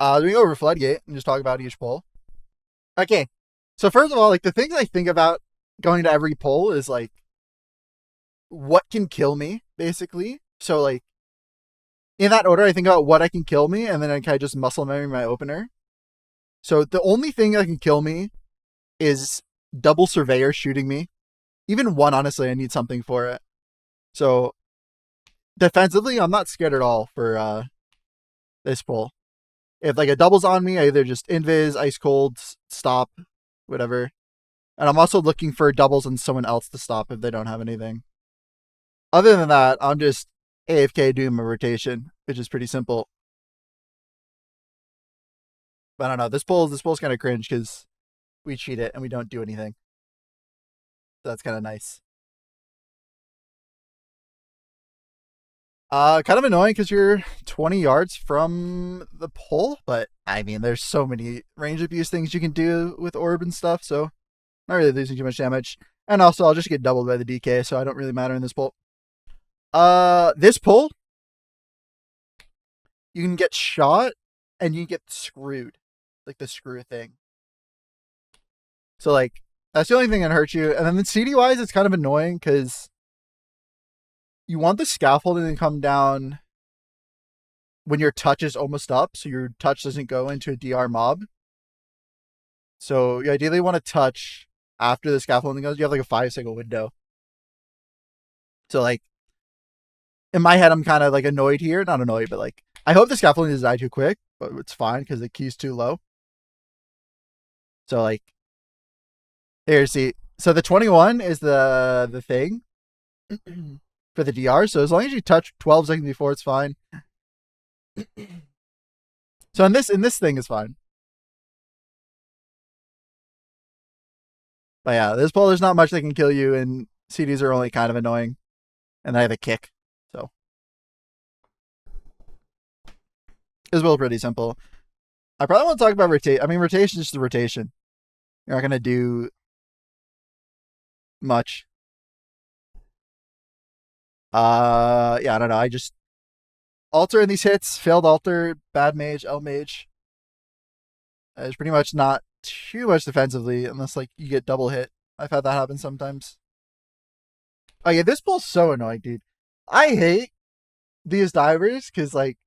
We go over Floodgate and just talk about each poll. Okay. So first of all, like the things I think about going to every poll is like what can kill me, basically. So like in that order, I think about what I can kill me, and then I kind of just muscle memory my opener. So the only thing that can kill me is double surveyor shooting me. Even one, honestly, I need something for it. So defensively, I'm not scared at all for this pull. If like a double's on me, I either just invis, ice cold, stop, whatever. And I'm also looking for doubles on someone else to stop if they don't have anything. Other than that, I'm just AFK doing my rotation, which is pretty simple. But I don't know. This poll's kind of cringe because we cheat it and we don't do anything. So that's kind of nice. Kind of annoying because you're 20 yards from the pole, but I mean, there's so many range abuse things you can do with orb and stuff, so not really losing too much damage. And also, I'll just get doubled by the DK, so I don't really matter in this pull. This pull, you can get shot and you get screwed, like the screw thing. So like that's the only thing that hurts you. And then the CD wise, it's kind of annoying because you want the scaffolding to come down when your touch is almost up, so your touch doesn't go into a DR mob. So you ideally want to touch after the scaffolding goes. You have like a 5-second window. So like in my head, I'm kind of like annoyed here. Not annoyed, but like I hope the scaffolding doesn't die too quick, but it's fine because the key's too low. So like here, see. So the 21 is the thing for the DR. So as long as you touch 12 seconds before, it's fine. So in this thing is fine. But yeah, this pull there's not much that can kill you, and CDs are only kind of annoying, and I have a kick. So it's well pretty simple. I probably want to talk about rotation. I mean, rotation is just a rotation. You're not gonna do much. Yeah, I don't know. I just alter in these hits, failed alter, bad mage, L mage. It's pretty much not too much defensively unless like you get double hit. I've had that happen sometimes. Oh yeah, this bull's so annoying, dude. I hate these divers because like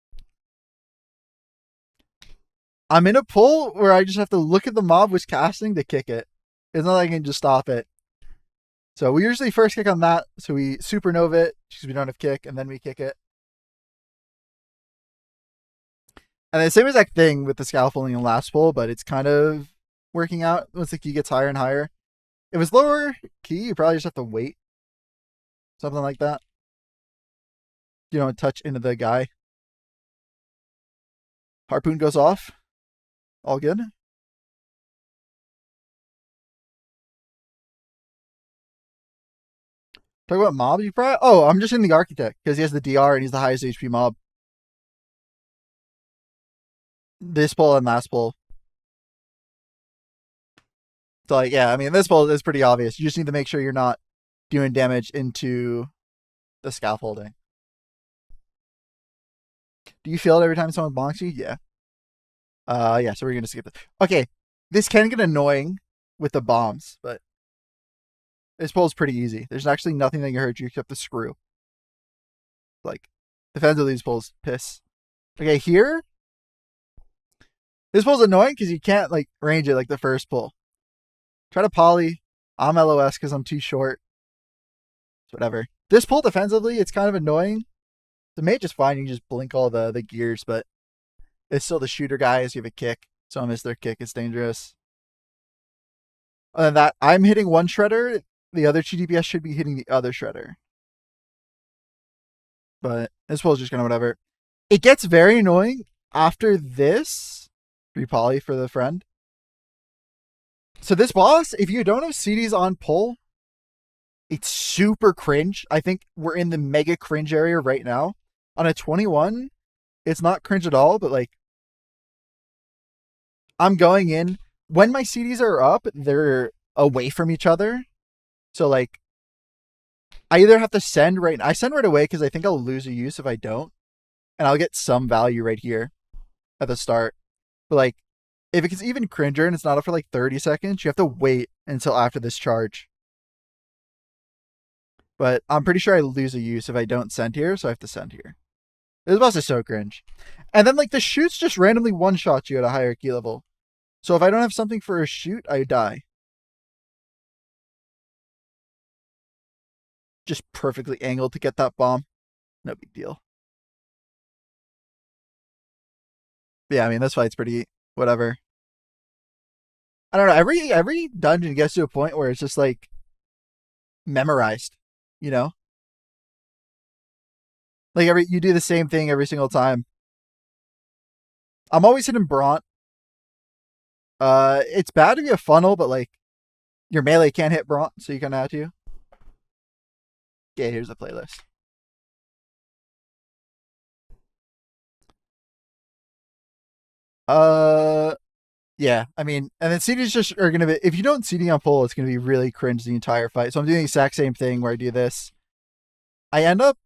I'm in a pull where I just have to look at the mob who's casting to kick it. It's not like I can just stop it. So we usually first kick on that, so we supernova it because we don't have kick, and then we kick it. And the same exact thing with the scaffolding in last pull, but it's kind of working out once the key gets higher and higher. If it's lower key, you probably just have to wait. Something like that. You don't touch into the guy. Harpoon goes off. All good. Talk about mobs, you probably. Oh, I'm just in the architect because he has the DR and he's the highest HP mob. This pull and last pull. So like, yeah, I mean, this pull is pretty obvious. You just need to make sure you're not doing damage into the scaffolding. Do you feel it every time someone bonks you? Yeah. Yeah. So we're gonna skip this. Okay, this can get annoying with the bombs, but this pull is pretty easy. There's actually nothing that can hurt you except the screw. Like, defensively, these pulls piss. Okay, here, this pull's annoying because you can't like range it like the first pull. Try to poly. I'm LOS because I'm too short. It's whatever. This pull defensively, it's kind of annoying. The mage is fine. You can just blink all the gears, but it's still the shooter guys. You have a kick. So I miss their kick. It's dangerous. Other than that, I'm hitting one shredder. The other 2 DPS should be hitting the other shredder. But this pull is just kind of whatever. It gets very annoying after this. Repoly for the friend. So this boss, if you don't have CDs on pull, it's super cringe. I think we're in the mega cringe area right now. On a 21, it's not cringe at all, but like I'm going in when my CDs are up, they're away from each other. So like I either have to send right I send right away because I think I'll lose a use if I don't. And I'll get some value right here at the start. But like, if it gets even cringer and it's not up for like 30 seconds, you have to wait until after this charge. But I'm pretty sure I lose a use if I don't send here, so I have to send here. This boss is so cringe. And then like the shoots just randomly one-shot you at a higher key level. So if I don't have something for a shoot, I die. Just perfectly angled to get that bomb. No big deal. Yeah, I mean this fight's pretty whatever. I don't know. Every dungeon gets to a point where it's just like memorized, you know? Like you do the same thing every single time. I'm always hitting Bront. It's bad to be a funnel, but like your melee can't hit Bront, so you kind of have to. Okay, here's the playlist. Yeah, I mean, and then CDs just are gonna be, if you don't CD on pull, it's gonna be really cringe the entire fight. So I'm doing the exact same thing where I do this. I end up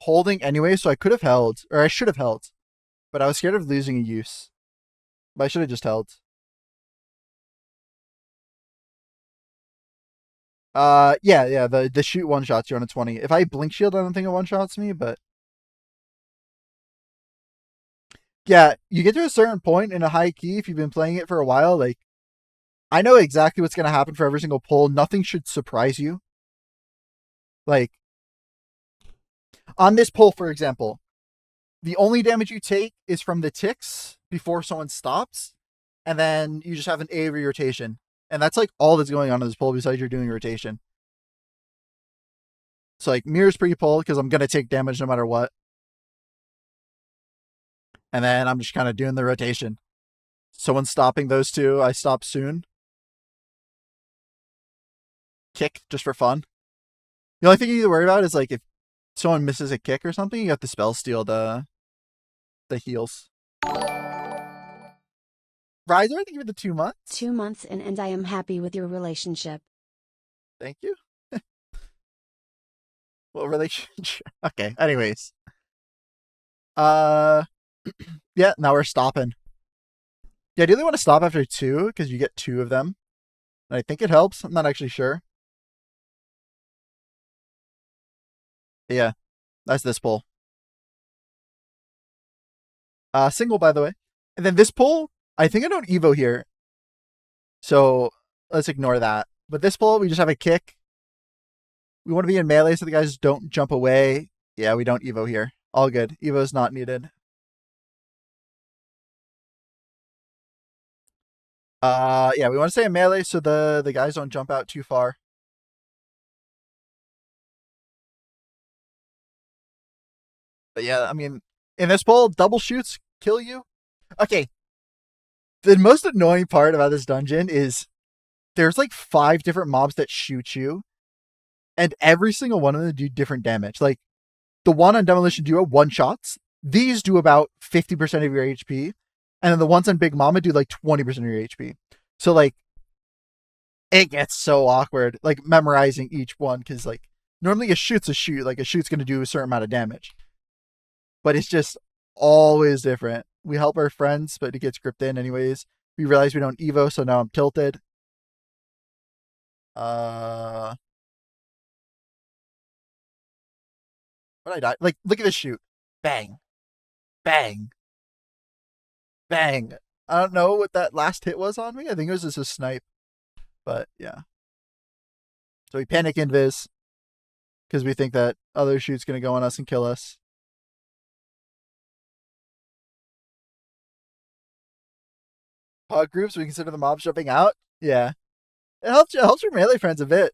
holding anyway, so I could have held, or I should have held, but I was scared of losing a use. But I should have just held. Yeah, the shoot one shots you on a 20. If I blink shield, I don't think it one shots me, but yeah, you get to a certain point in a high key if you've been playing it for a while, like I know exactly what's gonna happen for every single pull. Nothing should surprise you. Like on this pull, for example, the only damage you take is from the ticks before someone stops, and then you just have an AoE rotation. And that's like all that's going on in this pull besides you're doing rotation. So like mirrors pre-pull because I'm gonna take damage no matter what. And then I'm just kind of doing the rotation. Someone's stopping those two, I stop soon. Kick just for fun. The only thing you need to worry about is like if someone misses a kick or something, you have to spell steal the heals. Riser, thank you for the 2 months. 2 months in, and I am happy with your relationship. Thank you. What relationship? Okay, anyways. Yeah, now we're stopping. Yeah, I really want to stop after 2 because you get 2 of them. And I think it helps. I'm not actually sure. Yeah, that's this pull. Single, by the way. And then this pull, I think I don't Evo here. So let's ignore that. But this pull, we just have a kick. We want to be in melee so the guys don't jump away. Yeah, we don't Evo here. All good. Evo is not needed. Yeah, we want to stay in melee so the guys don't jump out too far. But yeah, I mean, in this pull, double shoots kill you. Okay. The most annoying part about this dungeon is there's like 5 different mobs that shoot you, and every single one of them do different damage. Like the one on Demolition Duo one shots. These do about 50% of your HP, and then the ones on Big Mama do like 20% of your HP. So like it gets so awkward, like memorizing each one, because like normally a shoot's a shoot, like a shoot's gonna do a certain amount of damage. But it's just always different. We help our friends, but it gets gripped in anyways. We realize we don't Evo, so now I'm tilted. What I die? Like, look at this shoot. Bang. Bang. Bang. I don't know what that last hit was on me. I think it was just a snipe. But yeah. So we panic invis because we think that other shoot's gonna go on us and kill us. Hog groups, we consider the mobs jumping out. Yeah. It helps your melee friends a bit.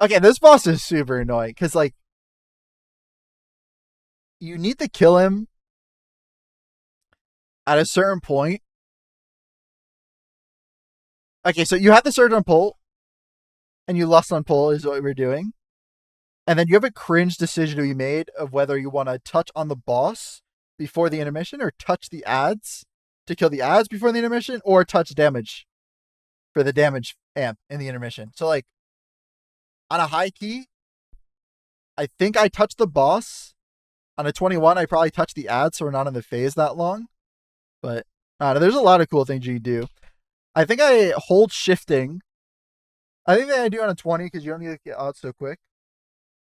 Okay, this boss is super annoying because like you need to kill him at a certain point. Okay, so you have the surge on pull, and you lust on pull is what we're doing. And then you have a cringe decision to be made of whether you want to touch on the boss before the intermission or touch the ads to kill the ads before the intermission or touch damage for the damage amp in the intermission. So like on a high key, I think I touched the boss. On a 21, I probably touched the ads so we're not in the phase that long. But there's a lot of cool things you can do. I think I hold shifting. I think that I do on a 20 because you don't need to get out so quick.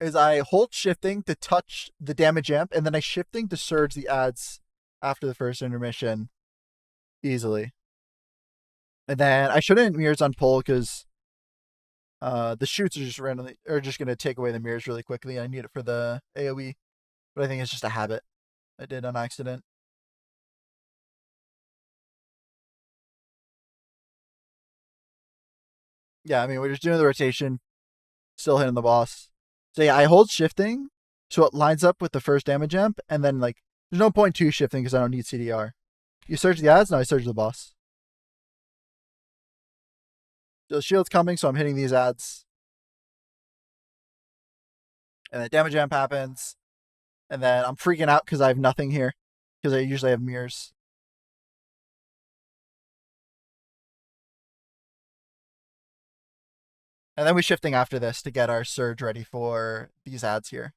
Is I hold shifting to touch the damage amp, and then I shifting to surge the adds after the first intermission easily. And then I shouldn't mirrors on pull because the shoots are just gonna take away the mirrors really quickly. I need it for the AoE, but I think it's just a habit I did on accident. Yeah, I mean we're just doing the rotation, still hitting the boss. So yeah, I hold shifting so it lines up with the first damage amp, and then like there's no point to shifting because I don't need CDR. You surge the adds, now I surge the boss. So the shield's coming, so I'm hitting these adds. And then damage amp happens. And then I'm freaking out because I have nothing here. Because I usually have mirrors. And then we're shifting after this to get our surge ready for these adds here.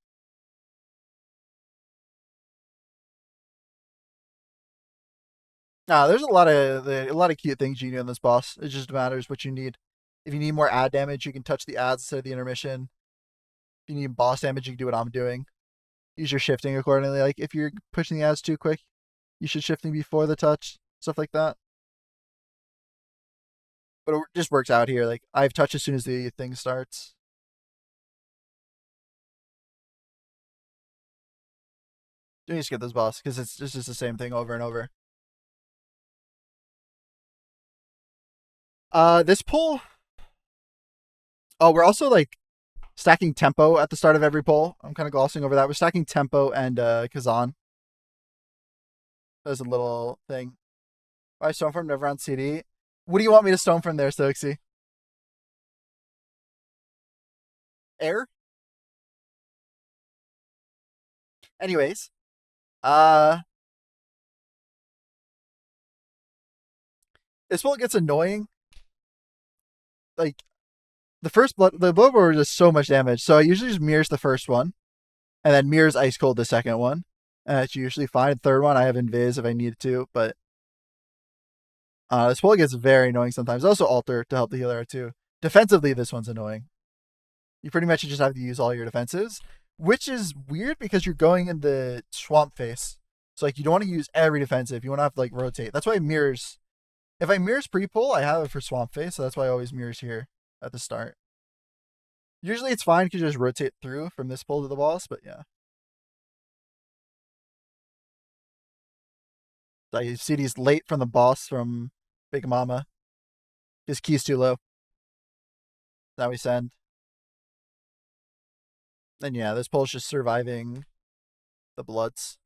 There's a lot of cute things you can do in this boss. It just matters what you need. If you need more add damage, you can touch the adds instead of the intermission. If you need boss damage, you can do what I'm doing. Use your shifting accordingly. Like if you're pushing the adds too quick, you should shifting before the touch, stuff like that. But it just works out here. Like I have touch as soon as the thing starts. You need to skip this boss because it's just the same thing over and over. This pull. Oh, we're also like stacking tempo at the start of every pull. I'm kind of glossing over that. We're stacking tempo and Kazan. There's a little thing. I stone from never on CD. What do you want me to stone from there, Stoicsy? Air? Anyways. This pull gets annoying. Like the Bloodborne does so much damage. So I usually just mirrors the first one. And then mirrors Ice Cold the second one. And that's usually fine. Third one, I have Invis if I need to, but this pull gets very annoying sometimes. Also alter to help the healer out too. Defensively, this one's annoying. You pretty much just have to use all your defenses, which is weird because you're going in the swamp face. So like you don't want to use every defensive. You want to have to like rotate. That's why mirrors. If I mirrors pre-pull, I have it for swamp face, so that's why I always mirrors here at the start. Usually it's fine because you just rotate through from this pull to the boss, but yeah. So you see these late from the boss from Big Mama. His key's too low. Now we send. And yeah, this pull's just surviving the bloods.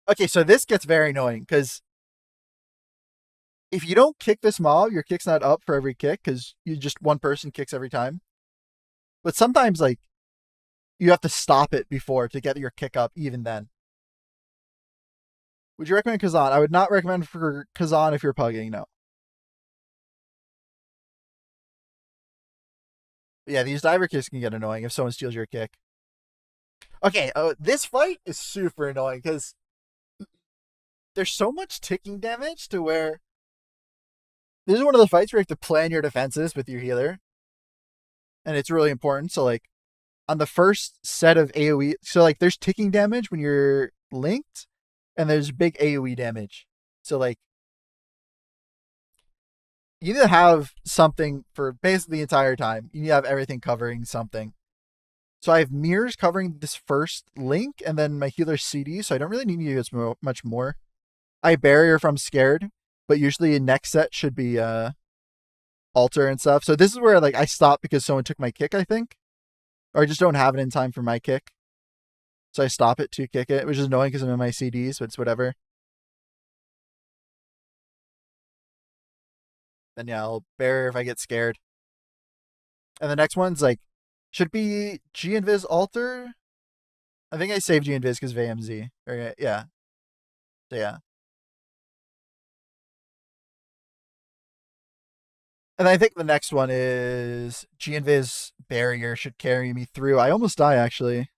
Okay, so this gets very annoying because if you don't kick this mob, your kick's not up for every kick because you just one person kicks every time. But sometimes like you have to stop it before to get your kick up even then. Would you recommend Kazan? I would not recommend for Kazan if you're pugging, no. But yeah, these diver kicks can get annoying if someone steals your kick. Okay, this fight is super annoying because there's so much ticking damage to where this is one of the fights where you have to plan your defenses with your healer. And it's really important. So like on the first set of AoE, so like there's ticking damage when you're linked, and there's big AoE damage. So like you need to have something for basically the entire time. You need to have everything covering something. So I have mirrors covering this first link, and then my healer CD, so I don't really need to use much more. I have barrier if I'm scared, but usually a next set should be altar and stuff. So this is where like I stop because someone took my kick, I think. Or I just don't have it in time for my kick. So I stop it to kick it, which is annoying because I'm in my CDs, but it's whatever. Then yeah, I'll barrier if I get scared. And the next one's like, should be G Invis altar. I think I saved G Invis because of AMZ. Yeah. So yeah. And I think the next one is G Invis barrier should carry me through. I almost die actually.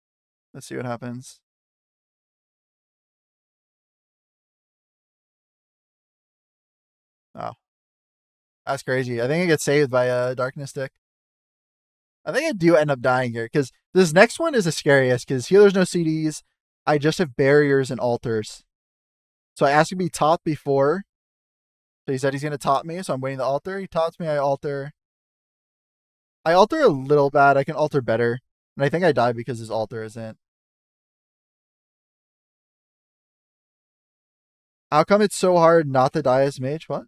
Let's see what happens. Oh, that's crazy. I think I get saved by a darkness stick. I think I do end up dying here because this next one is the scariest because here there's no CDs. I just have barriers and altars. So I asked to be topped before. So he said he's going to top me. So I'm waiting the altar. He tops me. I altar. I alter a little bad. I can alter better. And I think I die because his altar isn't. How come it's so hard not to die as mage? What?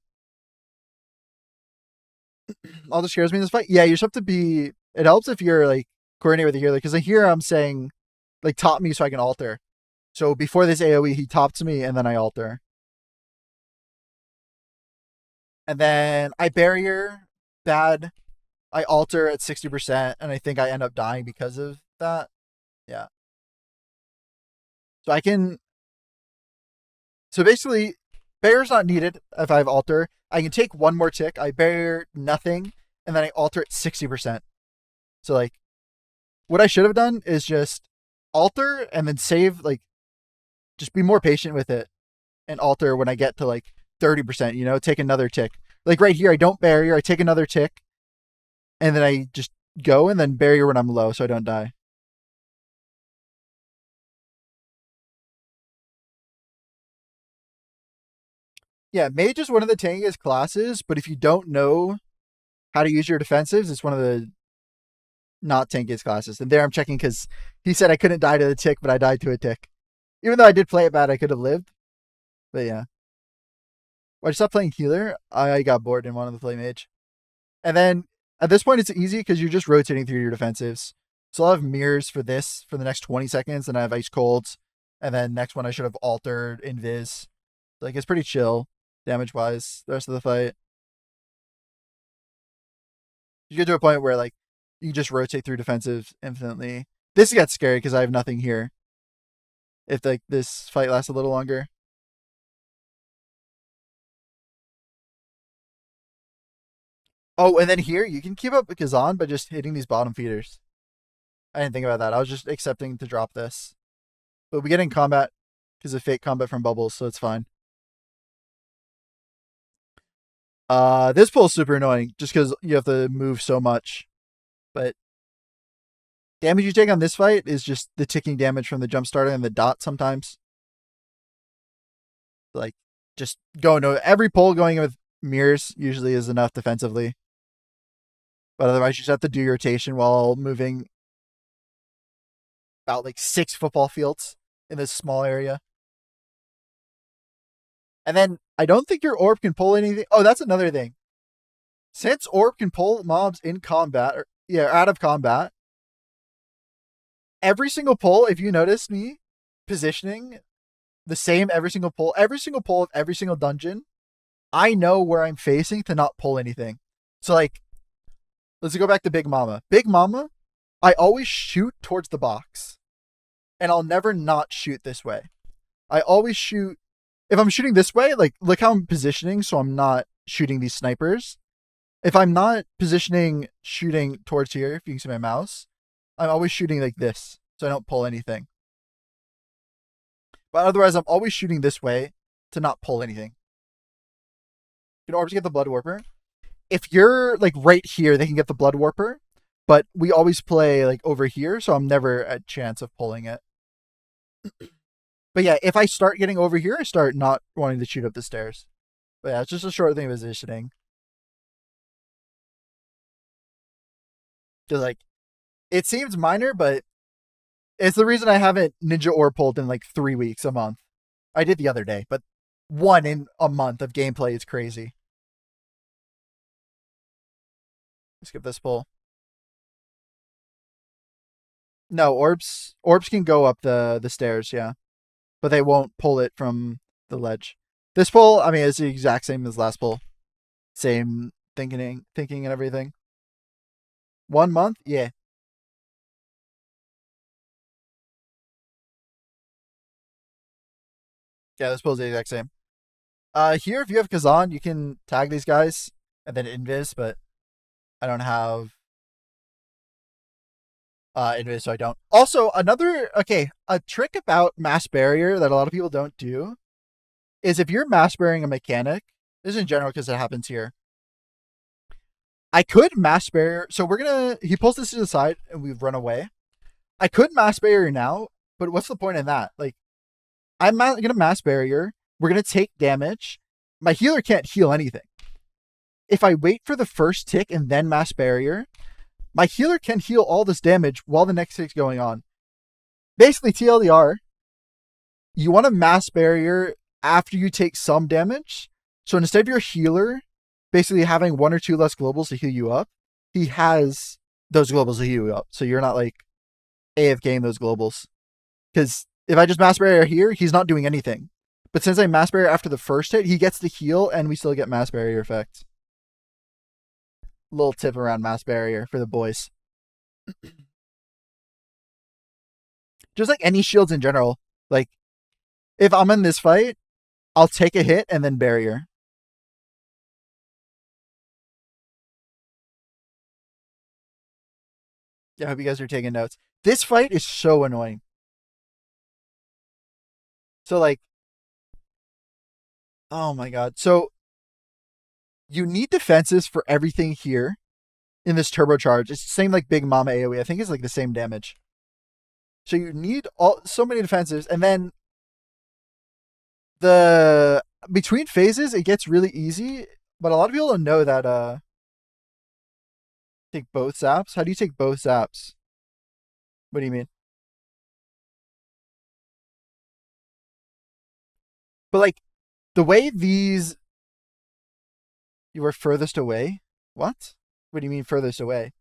Altar scares me in this fight. Yeah, you just have to be. It helps if you're like coordinate with the healer because here I'm saying like top me so I can alter. So before this AoE, he tops me and then I alter. And then I barrier bad. I alter at 60%, and I think I end up dying because of that. Yeah. So I can. So basically, barrier's not needed if I have alter. I can take one more tick. I barrier nothing, and then I alter at 60%. So like, what I should have done is just alter and then save. Like, just be more patient with it and alter when I get to like 30%. You know, take another tick. Like right here, I don't barrier. I take another tick, and then I just go and then barrier when I'm low so I don't die. Yeah, mage is one of the tankiest classes, but if you don't know how to use your defensives, it's one of the not tankiest classes. And there I'm checking because he said I couldn't die to the tick, but I died to a tick. Even though I did play it bad, I could have lived. But yeah. When I stopped playing healer, I got bored and wanted to play mage. And then at this point, it's easy because you're just rotating through your defensives. So I'll have mirrors for this for the next 20 seconds, and I have ice colds. And then next one, I should have altered invis. Like, it's pretty chill damage wise the rest of the fight. You get to a point where, like, you just rotate through defensive infinitely. This gets scary because I have nothing here. If, like, this fight lasts a little longer. Oh, and then here, you can keep up with Kazan by just hitting these bottom feeders. I didn't think about that. I was just accepting to drop this. But we get in combat because of fake combat from bubbles, so it's fine. This pull is super annoying just because you have to move so much. But damage you take on this fight is just the ticking damage from the jump starter and the dot sometimes. Like, just going to every pull going with mirrors usually is enough defensively. But otherwise, you just have to do your rotation while moving about like 6 football fields in this small area. And then I don't think your orb can pull anything. Oh, that's another thing. Since orb can pull mobs in combat, or out of combat, every single pull, if you notice me positioning the same every single pull of every single dungeon, I know where I'm facing to not pull anything. So like, let's go back to Big Mama. Big Mama, I always shoot towards the box. And I'll never not shoot this way. I always shoot. If I'm shooting this way, like, look how I'm positioning so I'm not shooting these snipers. If I'm not positioning shooting towards here, if you can see my mouse, I'm always shooting like this so I don't pull anything. But otherwise, I'm always shooting this way to not pull anything. Can orbs get the Blood Warper? If you're like right here, they can get the Blood Warper. But we always play like over here, so I'm never at chance of pulling it. But yeah, if I start getting over here, I start not wanting to shoot up the stairs. But yeah, it's just a short thing of positioning. Just like, it seems minor, but it's the reason I haven't ninja or pulled in like 3 weeks, a month. I did the other day, but one in a month of gameplay is crazy. Skip this pull. No, orbs can go up the stairs, yeah. But they won't pull it from the ledge. This pull, I mean, it's the exact same as last pull. Same thinking and everything. 1 month? Yeah. Yeah, this pull is the exact same. Here, if you have Kazan, you can tag these guys and then invis, but I don't have invis, so I don't. Also, a trick about mass barrier that a lot of people don't do is if you're mass barriering a mechanic, This is in general because it happens here. I could mass barrier. So we're gonna. He pulls this to the side and we run away. I could mass barrier now, but what's the point in that? Like, I'm gonna mass barrier. We're gonna take damage. My healer can't heal anything. If I wait for the first tick and then mass barrier, my healer can heal all this damage while the next tick's going on. Basically, TLDR, you want to mass barrier after you take some damage. So instead of your healer basically having one or two less globals to heal you up, he has those globals to heal you up. So you're not like AFKing those globals. Because if I just mass barrier here, he's not doing anything. But since I mass barrier after the first hit, he gets the heal and we still get mass barrier effect. Little tip around mass barrier for the boys. Just like any shields in general. Like, if I'm in this fight, I'll take a hit and then barrier. Yeah, I hope you guys are taking notes. This fight is so annoying. So, like, oh my god. So, you need defenses for everything here in this turbocharge. It's the same like Big Mama AoE. I think it's like the same damage. So you need so many defensives, and then the between phases it gets really easy. But a lot of people don't know that take both zaps. How do you take both zaps? What do you mean? But like the way these you were furthest away. What? What do you mean furthest away?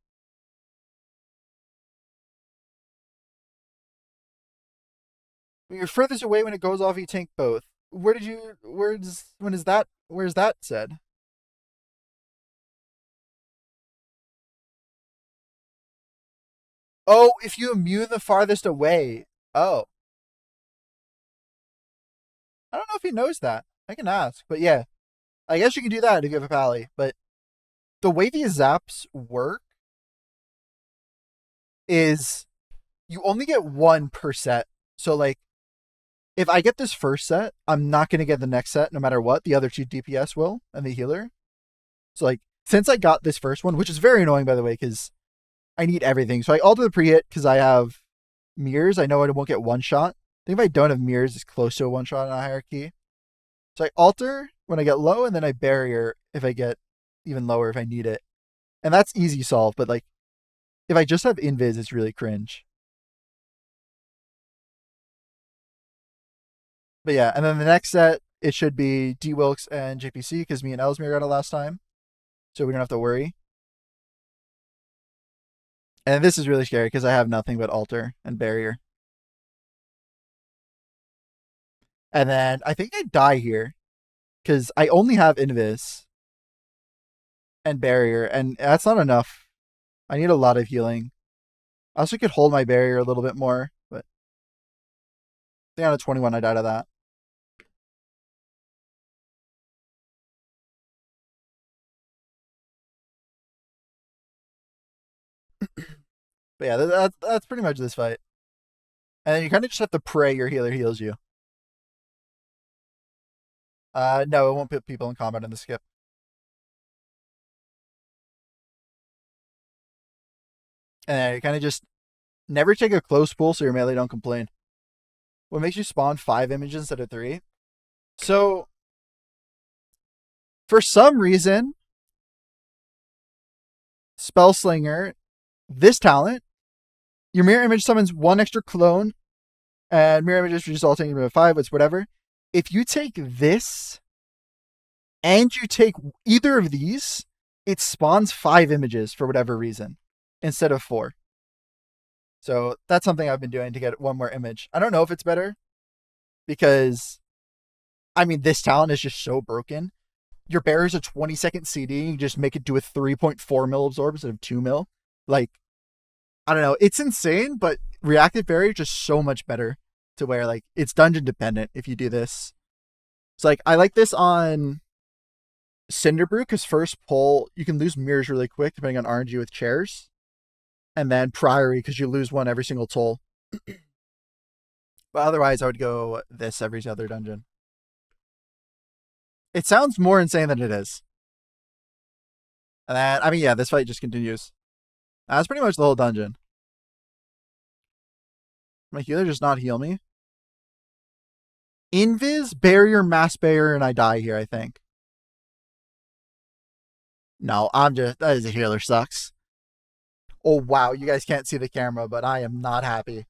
You're furthest away when it goes off. You tank both. Where did you? Where's that said? Oh, if you immune the farthest away. Oh, I don't know if he knows that. I can ask, but yeah, I guess you can do that if you have a pally. But the way these zaps work is you only get one per set. So like, if I get this first set, I'm not gonna get the next set no matter what. The other two DPS will and the healer. So like, since I got this first one, which is very annoying by the way, because I need everything. So I alter the pre-hit because I have mirrors. I know I won't get one shot. I think if I don't have mirrors, it's close to a one shot in a hierarchy. So I alter when I get low, and then I barrier if I get even lower if I need it. And that's easy solve, but like if I just have invis, it's really cringe. But yeah, and then the next set, it should be D Wilkes and JPC because me and Ellesmere got it last time. So we don't have to worry. And this is really scary because I have nothing but alter and barrier. And then I think I die here because I only have invis and barrier, and that's not enough. I need a lot of healing. I also could hold my barrier a little bit more, but I think on a 21 I died of that. But yeah, that's pretty much this fight. And then you kind of just have to pray your healer heals you. No, it won't put people in combat in the skip. And then you kind of just never take a close pull so your melee don't complain. What makes you spawn 5 images instead of 3? So, for some reason, Spellslinger, this talent, your mirror image summons 1 extra clone, and mirror images resulting in 5, it's whatever. If you take this, and you take either of these, it spawns 5 images for whatever reason, instead of 4. So that's something I've been doing to get one more image. I don't know if it's better, because, I mean, this talent is just so broken. Your bearer's a 20-second CD, you just make it do a 3.4 mil absorb instead of 2 mil. Like, I don't know. It's insane, but reactive barrier is just so much better to where, like, it's dungeon dependent if you do this. So, like, I like this on Cinderbrew because first pull, you can lose mirrors really quick depending on RNG with chairs. And then Priory because you lose one every single toll. But otherwise, I would go this every other dungeon. It sounds more insane than it is. And then, I mean, yeah, this fight just continues. That's pretty much the whole dungeon. My healer just not heal me. Invis, barrier, mass barrier, and I die here, I think. No, I'm just, that is a healer sucks. Oh, wow. You guys can't see the camera, but I am not happy.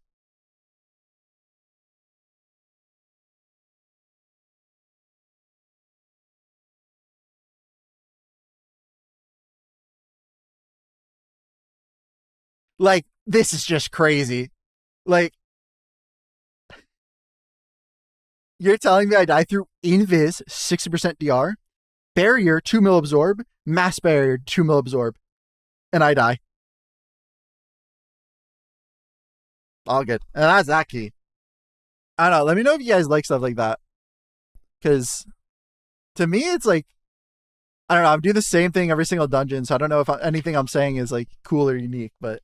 Like, this is just crazy. Like, you're telling me I die through Invis, 60% DR, barrier, 2 mil absorb, mass barrier, 2 mil absorb, and I die. All good. And that's that key. I don't know. Let me know if you guys like stuff like that. Because to me, it's like, I don't know. I'm doing the same thing every single dungeon, so I don't know if anything I'm saying is like cool or unique, but